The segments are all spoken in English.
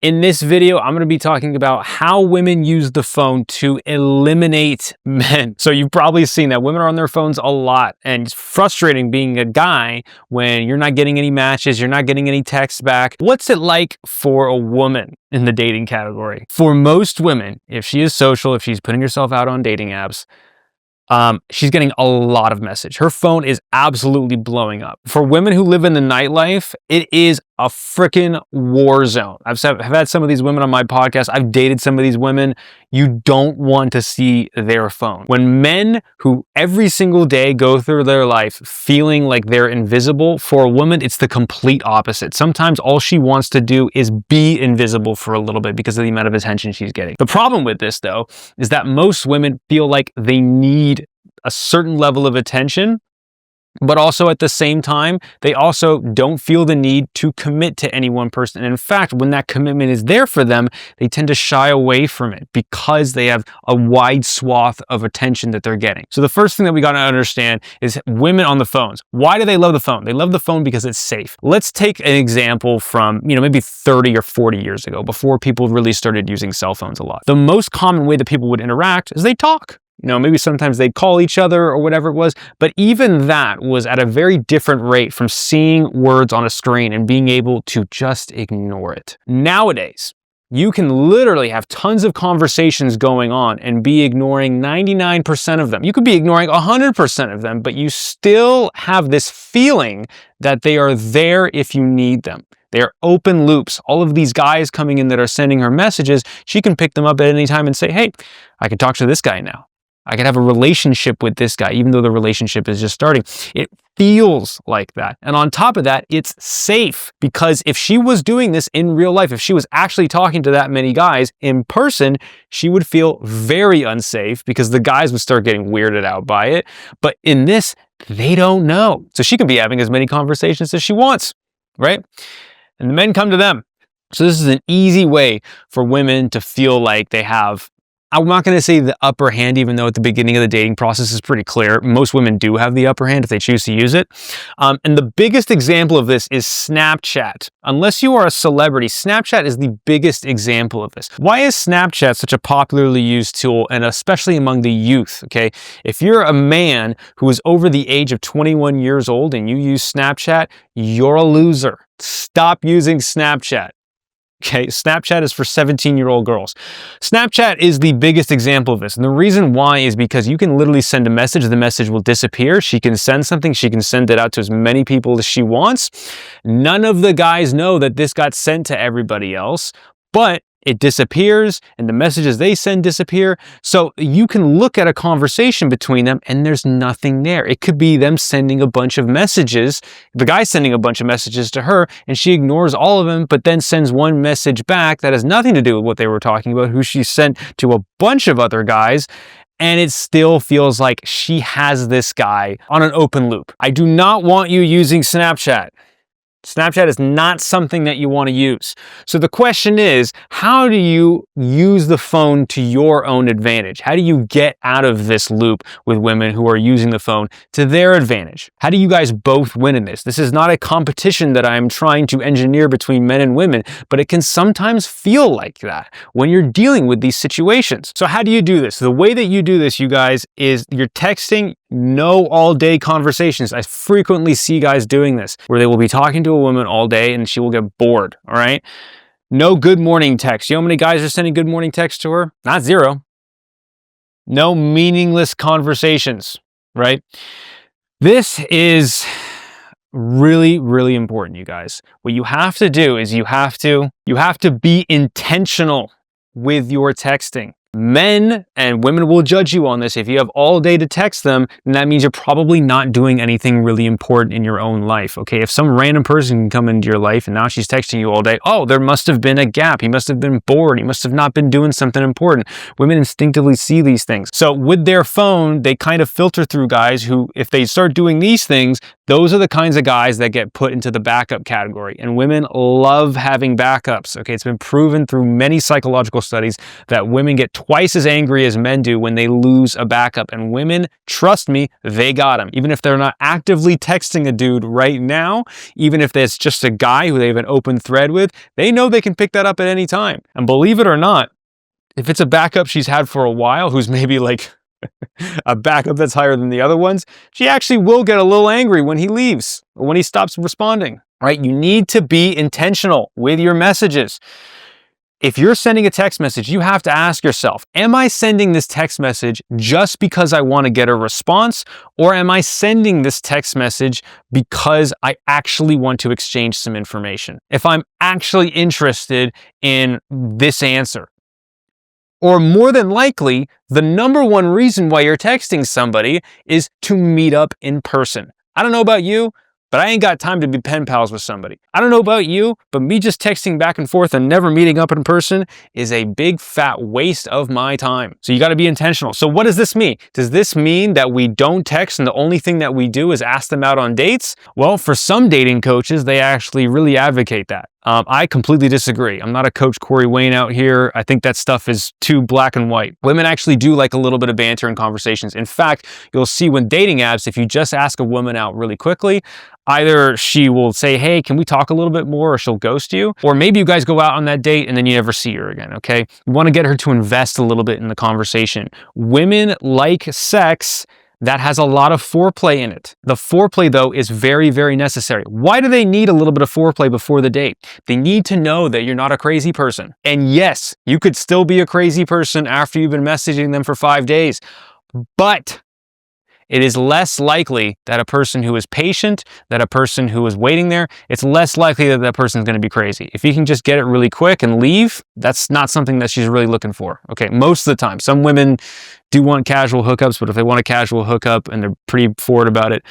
In this video, I'm going to be talking about how women use the phone to eliminate men. So you've probably seen that women are on their phones a lot, and it's frustrating being a guy when you're not getting any matches, you're not getting any texts back. What's it like for a woman in the dating category? For most women, if she is social, if she's putting herself out on dating apps, she's getting a lot of message. Her phone is absolutely blowing up. For women who live in the nightlife, it is a freaking war zone. I've had some of these women on my podcast. I've dated some of these women. You don't want to see their phone. When men who every single day go through their life feeling like they're invisible, for a woman, it's the complete opposite. Sometimes all she wants to do is be invisible for a little bit because of the amount of attention she's getting. The problem with this, though, is that most women feel like they need a certain level of attention, but also at the same time, they also don't feel the need to commit to any one person. And in fact, when that commitment is there for them, they tend to shy away from it because they have a wide swath of attention that they're getting. So the first thing that we got to understand is women on the phones. Why do they love the phone? They love the phone because it's safe. Let's take an example from, maybe 30 or 40 years ago, before people really started using cell phones a lot. The most common way that people would interact is they talk. Maybe sometimes they'd call each other or whatever it was, but even that was at a very different rate from seeing words on a screen and being able to just ignore it. Nowadays, you can literally have tons of conversations going on and be ignoring 99% of them. You could be ignoring 100% of them, but you still have this feeling that they are there if you need them. They're open loops. All of these guys coming in that are sending her messages, she can pick them up at any time and say, hey, I can talk to this guy now. I could have a relationship with this guy, even though the relationship is just starting. It feels like that. And on top of that, it's safe, because if she was doing this in real life, if she was actually talking to that many guys in person, she would feel very unsafe because the guys would start getting weirded out by it. But in this, they don't know. So she can be having as many conversations as she wants, right? And the men come to them. So this is an easy way for women to feel like they have, I'm not going to say the upper hand, even though at the beginning of the dating process is pretty clear. Most women do have the upper hand if they choose to use it. And the biggest example of this is Snapchat. Unless you are a celebrity, Snapchat is the biggest example of this. Why is Snapchat such a popularly used tool, and especially among the youth, okay? If you're a man who is over the age of 21 years old and you use Snapchat, you're a loser. Stop using Snapchat. Okay, Snapchat is for 17-year-old girls. Snapchat is the biggest example of this. And the reason why is because you can literally send a message, the message will disappear. She can send something, she can send it out to as many people as she wants. None of the guys know that this got sent to everybody else, but it disappears and the messages they send disappear. So you can look at a conversation between them and there's nothing there. It could be them sending a bunch of messages, the guy sending a bunch of messages to her, and she ignores all of them, but then sends one message back that has nothing to do with what they were talking about, who she sent to a bunch of other guys. And it still feels like she has this guy on an open loop. I do not want you using Snapchat. Snapchat is not something that you want to use. So the question is, how do you use the phone to your own advantage? How do you get out of this loop with women who are using the phone to their advantage? How do you guys both win in this? This is not a competition that I'm trying to engineer between men and women, but it can sometimes feel like that when you're dealing with these situations. So how do you do this? The way that you do this, you guys, is you're texting. No all-day conversations. I frequently see guys doing this, where they will be talking to a woman all day and she will get bored, all right? No good morning text. You know how many guys are sending good morning text to her? Not zero. No meaningless conversations, right? This is really, really important, you guys. What you have to do is you have to be intentional with your texting. Men and women will judge you on this. If you have all day to text them, then that means you're probably not doing anything really important in your own life, okay? If some random person can come into your life and now she's texting you all day, oh, there must have been a gap. He must have been bored. He must have not been doing something important. Women instinctively see these things. So with their phone, they kind of filter through guys who, if they start doing these things, those are the kinds of guys that get put into the backup category. And women love having backups, okay? It's been proven through many psychological studies that women get twice as angry as men do when they lose a backup. And women, trust me, they got him. Even if they're not actively texting a dude right now, even if it's just a guy who they have an open thread with, they know they can pick that up at any time. And believe it or not, if it's a backup she's had for a while, who's maybe like a backup that's higher than the other ones, she actually will get a little angry when he leaves or when he stops responding, right? You need to be intentional with your messages. If you're sending a text message, you have to ask yourself, am I sending this text message just because I want to get a response? Or am I sending this text message because I actually want to exchange some information? If I'm actually interested in this answer. Or more than likely, the number one reason why you're texting somebody is to meet up in person. I don't know about you, but I ain't got time to be pen pals with somebody. I don't know about you, but me just texting back and forth and never meeting up in person is a big fat waste of my time. So you got to be intentional. So what does this mean? Does this mean that we don't text and the only thing that we do is ask them out on dates? Well, for some dating coaches, they actually really advocate that. I completely disagree. I'm not a Coach Corey Wayne out here. I think that stuff is too black and white. Women actually do like a little bit of banter and conversations. In fact, you'll see when dating apps, if you just ask a woman out really quickly, either she will say, hey, can we talk a little bit more, or she'll ghost you. Or maybe you guys go out on that date and then you never see her again, okay? You want to get her to invest a little bit in the conversation. Women like sex that has a lot of foreplay in it. The foreplay, though, is very, very necessary. Why do they need a little bit of foreplay before the date? They need to know that you're not a crazy person. And yes, you could still be a crazy person after you've been messaging them for 5 days, but it is less likely that a person who is patient, that a person who is waiting there, it's less likely that that person is going to be crazy. If you can just get it really quick and leave, that's not something that she's really looking for. Okay, most of the time. Some women do want casual hookups, but if they want a casual hookup and they're pretty forward about it,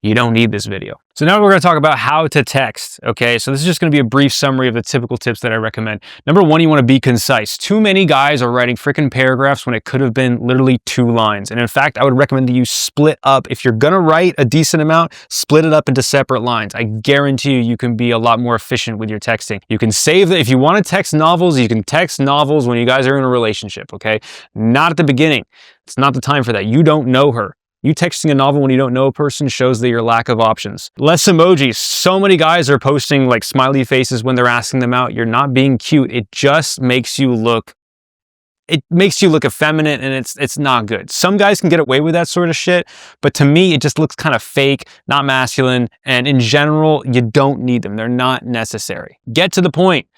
you don't need this video. So now we're going to talk about how to text, okay? So this is just going to be a brief summary of the typical tips that I recommend. Number one, you want to be concise. Too many guys are writing freaking paragraphs when it could have been literally 2 lines. And in fact, I would recommend that you split up. If you're going to write a decent amount, split it up into separate lines. I guarantee you can be a lot more efficient with your texting. You can save that. If you want to text novels, you can text novels when you guys are in a relationship, okay? Not at the beginning. It's not the time for that. You don't know her. You texting a novel when you don't know a person shows that your lack of options. Less emojis. So many guys are posting like smiley faces when they're asking them out. You're not being cute. It just makes you look effeminate, and it's not good. Some guys can get away with that sort of shit, but to me, it just looks kind of fake, not masculine, and in general, you don't need them. They're not necessary. Get to the point.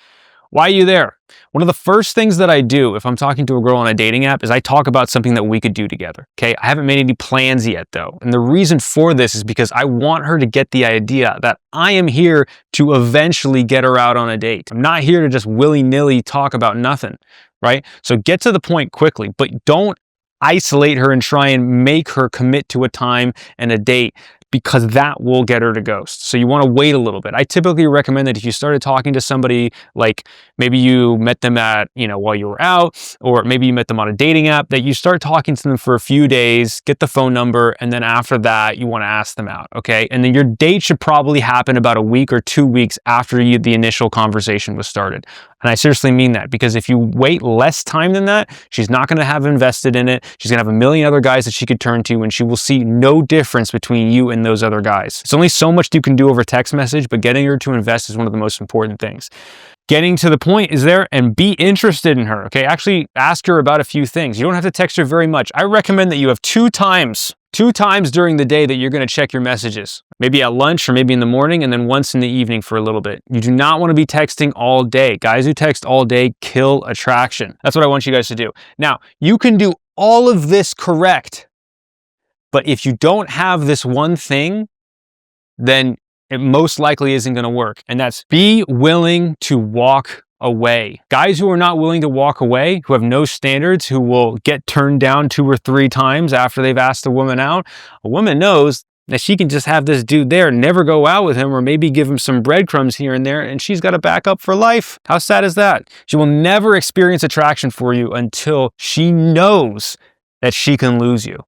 Why are you there? One of the first things that I do if I'm talking to a girl on a dating app is I talk about something that we could do together. Okay, I haven't made any plans yet though. And the reason for this is because I want her to get the idea that I am here to eventually get her out on a date. I'm not here to just willy-nilly talk about nothing, right? So get to the point quickly, but don't isolate her and try and make her commit to a time and a date, because that will get her to ghost. So you want to wait a little bit. I typically recommend that if you started talking to somebody, like maybe you met them at, while you were out, or maybe you met them on a dating app, that you start talking to them for a few days, get the phone number, and then after that, you want to ask them out, okay? And then your date should probably happen about a week or 2 weeks after the initial conversation was started. And I seriously mean that, because if you wait less time than that, she's not going to have invested in it. She's going to have a million other guys that she could turn to, and she will see no difference between you and those other guys. It's only so much you can do over text message, but getting her to invest is one of the most important things. Getting to the point is there, and be interested in her, okay? Actually ask her about a few things. You don't have to text her very much. I recommend that you have 2 times during the day that you're going to check your messages. Maybe at lunch or maybe in the morning, and then once in the evening for a little bit. You do not want to be texting all day. Guys who text all day kill attraction. That's what I want you guys to do. Now, you can do all of this correct, but if you don't have this one thing, then it most likely isn't going to work. And that's be willing to walk away. Guys who are not willing to walk away, who have no standards, who will get turned down 2 or 3 times after they've asked a woman out. A woman knows that she can just have this dude there, never go out with him, or maybe give him some breadcrumbs here and there, and she's got a backup for life. How sad is that? She will never experience attraction for you until she knows that she can lose you.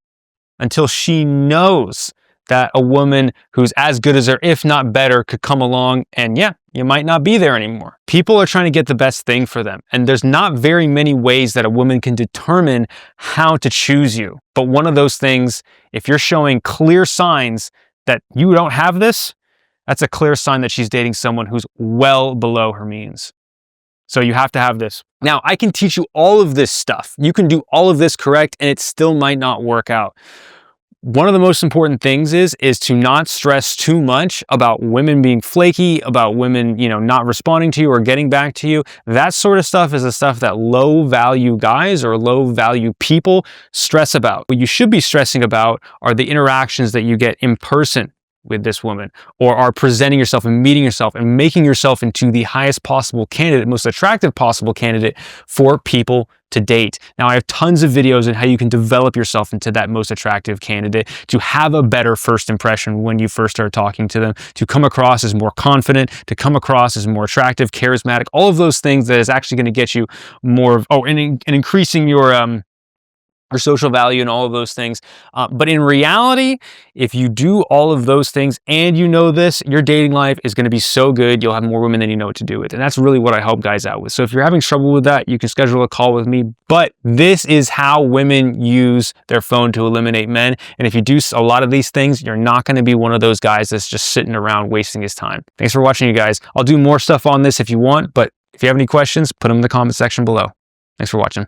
Until she knows that a woman who's as good as her, if not better, could come along and yeah, you might not be there anymore. People are trying to get the best thing for them. And there's not very many ways that a woman can determine how to choose you. But one of those things, if you're showing clear signs that you don't have this, that's a clear sign that she's dating someone who's well below her means. So you have to have this. Now, I can teach you all of this stuff. You can do all of this correct and it still might not work out. One of the most important things is to not stress too much about women being flaky, about women, not responding to you or getting back to you. That sort of stuff is the stuff that low value guys or low value people stress about. What you should be stressing about are the interactions that you get in person with this woman, or are presenting yourself and meeting yourself and making yourself into the highest possible candidate, most attractive possible candidate for people to date. Now, I have tons of videos on how you can develop yourself into that most attractive candidate, to have a better first impression when you first start talking to them, to come across as more confident, to come across as more attractive, charismatic, all of those things that is actually going to get you more, and increasing your social value and all of those things. But in reality, if you do all of those things and you know this, your dating life is going to be so good, you'll have more women than you know what to do with. And that's really what I help guys out with. So if you're having trouble with that, you can schedule a call with me. But this is how women use their phone to eliminate men. And if you do a lot of these things, you're not going to be one of those guys that's just sitting around wasting his time. Thanks for watching, you guys. I'll do more stuff on this if you want, but if you have any questions, put them in the comment section below. Thanks for watching.